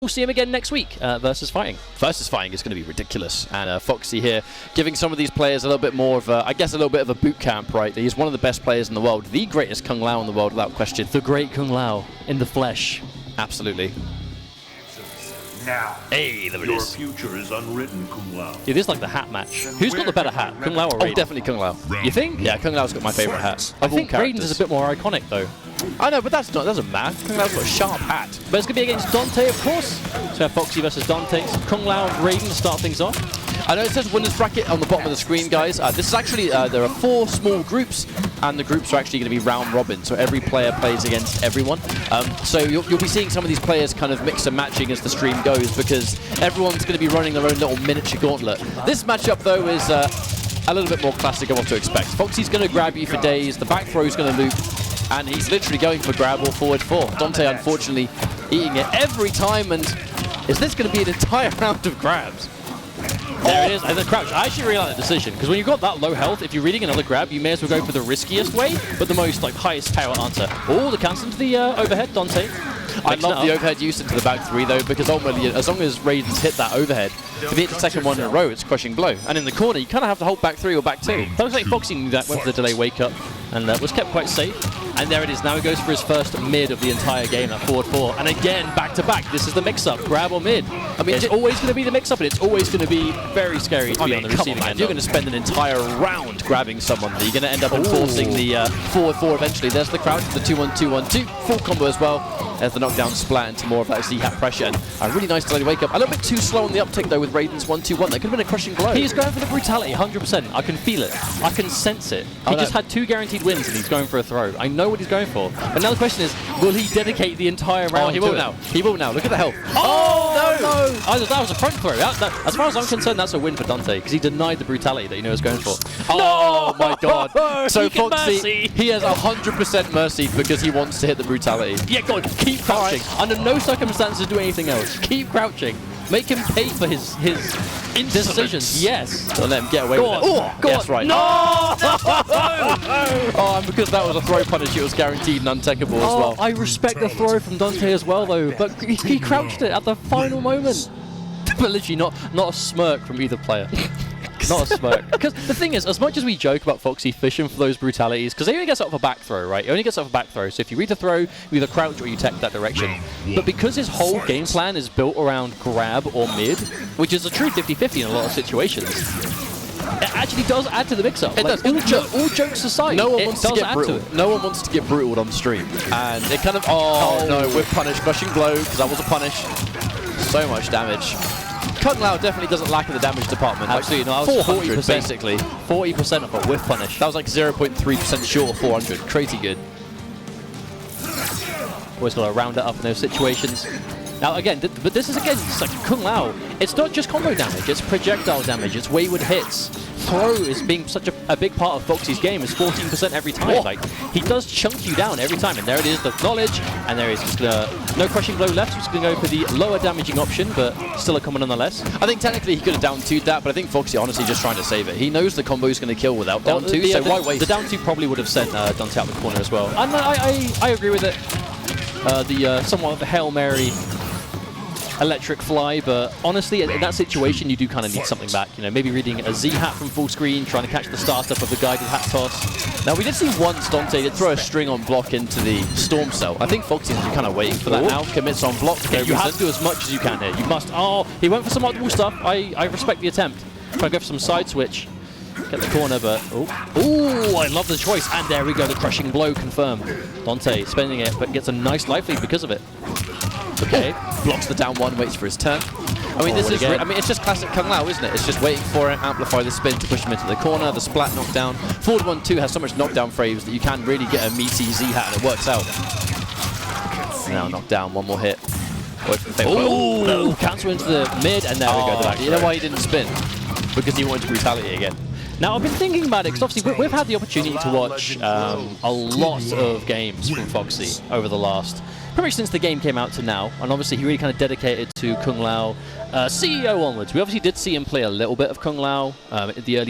We'll see him again next week versus Fighting. Versus Fighting is going to be ridiculous, and f0xy here giving some of these players a little bit more of a, I guess, a little bit of a boot camp, right? He's one of the best players in the world, the greatest Kung Lao in the world, without question. The great Kung Lao in the flesh. Absolutely. Now, hey, there it is. Your future is unwritten, Kung Lao. It is like the hat match. Who's got the better hat, Kung Lao or Raiden? Oh, definitely Kung Lao. You think? Yeah, Kung Lao's got my favorite hat. I think Raiden's is a bit more iconic, though. I know, but that doesn't matter. Kung Lao's got a sharp hat. But it's going to be against Dontay, of course. So f0xy versus Dontay. Kung Lao, Raiden to start things off. I know it says winners bracket on the bottom of the screen, guys. This is actually, there are 4 small groups, and the groups are actually going to be round robin, so every player plays against everyone. So you'll be seeing some of these players kind of mix and matching as the stream goes, because everyone's going to be running their own little miniature gauntlet. This matchup, though, is a little bit more classic of what to expect. f0xy's going to grab you for days, the back throw is going to loop, and he's literally going for grab or forward 4. Dontay, unfortunately, eating it every time, and is this going to be an entire round of grabs? There it is, and the crouch. I actually really like the decision, because when you've got that low health, if you're reading another grab, you may as well go for the riskiest way, but the most highest power answer. Oh, the cancel into the overhead, Dontay. I love the overhead use into the back 3 though, because ultimately, as long as Raiden's hit that overhead, if he hits the second one in a row, it's crushing blow. And in the corner, you kind of have to hold back 3 or back 2. It looks like f0xy knew that, went for the delay wake up, and was kept quite safe. And there it is. Now he goes for his first mid of the entire game, that forward 4. And again, back to back. This is the mix-up, grab or mid. I mean, it's always going to be the mix-up, and it's always going to be very scary to be on the receiving end. You're going to spend an entire round grabbing someone. You're going to end up enforcing the forward 4 eventually. There's the crouch, the 2-1-2-1-2, full combo as well. There's the knockdown splat into more of that Z-hat pressure. And a really nice delayed wake up. A little bit too slow on the uptick though with Raiden's 1-2-1. That could have been a crushing blow. He's going for the brutality, 100%. I can feel it. I can sense it. He just had 2 guaranteed wins and he's going for a throw. I know what he's going for. But now the question is, will he dedicate the entire round he will now. He will now. Look at the health. Oh, no! That was a front throw. As far as I'm concerned, that's a win for Dontay, because he denied the brutality that he knew he was going for. Oh, my God. So f0xy, he has 100% mercy because he wants to hit the brutality. Yeah, God, keep crouching. Under no circumstances do anything else. Keep crouching. Make him pay for his indecisions. Yes. Don't let him get away with it. Oh, that's right. No! Oh, and because that was a throw punish, it was guaranteed and untechable as well. I respect the throw from Dontay as well, though, but he crouched it at the final moment. But literally not a smirk from either player. Not a smirk. Because the thing is, as much as we joke about f0xy fishing for those brutalities, because he only gets up for back throw, right? He only gets up for back throw. So if you read the throw, you either crouch or you tech that direction. But because his whole game plan is built around grab or mid, which is a true 50-50 in a lot of situations, it actually does add to the mix-up. It does. All jokes aside, no one wants to get brutal. No one wants to get brutaled on stream. And it kind of, oh no, we're punished. Crushing blow, because that was a punish. So much damage. Kung Lao definitely doesn't lack in the damage department. Absolutely, like no, I was 400 basically. 40% of a whiff punish. That was like 0.3% short of 400. Crazy good. Always got to round it up in those situations. Now again, but this is again, it's like Kung Lao. It's not just combo damage, it's projectile damage, it's wayward hits. Throw is being such a big part of f0xy's game, is 14% every time. Whoa. Like, he does chunk you down every time, and there it is, the knowledge, and there is just no crushing blow left, so he's going to go for the lower damaging option, but still a combo nonetheless. I think technically he could have down 2'd that, but I think f0xy honestly just trying to save it. He knows the combo is going to kill without down 2, so why waste? The down 2 probably would have sent Dontay out the corner as well. And I agree with it. Somewhat of a Hail Mary electric fly, but honestly, in that situation, you do kind of need something back. You know, maybe reading a Z-hat from full screen, trying to catch the startup of the guided hat toss. Now, we did see once Dontay did throw a string on block into the storm cell. I think f0xy is kind of waiting for that now. Commits on block. Okay, you have to do as much as you can here. You must. Oh, he went for some optimal stuff. I respect the attempt. Try to go for some side switch. Get the corner, but oh, I love the choice. And there we go, the crushing blow confirmed. Dontay spending it, but gets a nice life lead because of it. Okay, blocks the down 1, waits for his turn. I mean, it's just classic Kung Lao, isn't it? It's just waiting for it, amplify the spin to push him into the corner, the splat knockdown. Forward 1-2 has so much knockdown frames that you can really get a meaty Z-hat and it works out. Now knockdown, one more hit. Oh, cancel into the mid, and there we go. The back you know why he didn't spin? Because he wanted brutality again. Now, I've been thinking about it, because obviously we've had the opportunity to watch a lot of games from f0xy over the last, pretty much since the game came out to now, and obviously he really kind of dedicated to Kung Lao CEO onwards. We obviously did see him play a little bit of Kung Lao at the early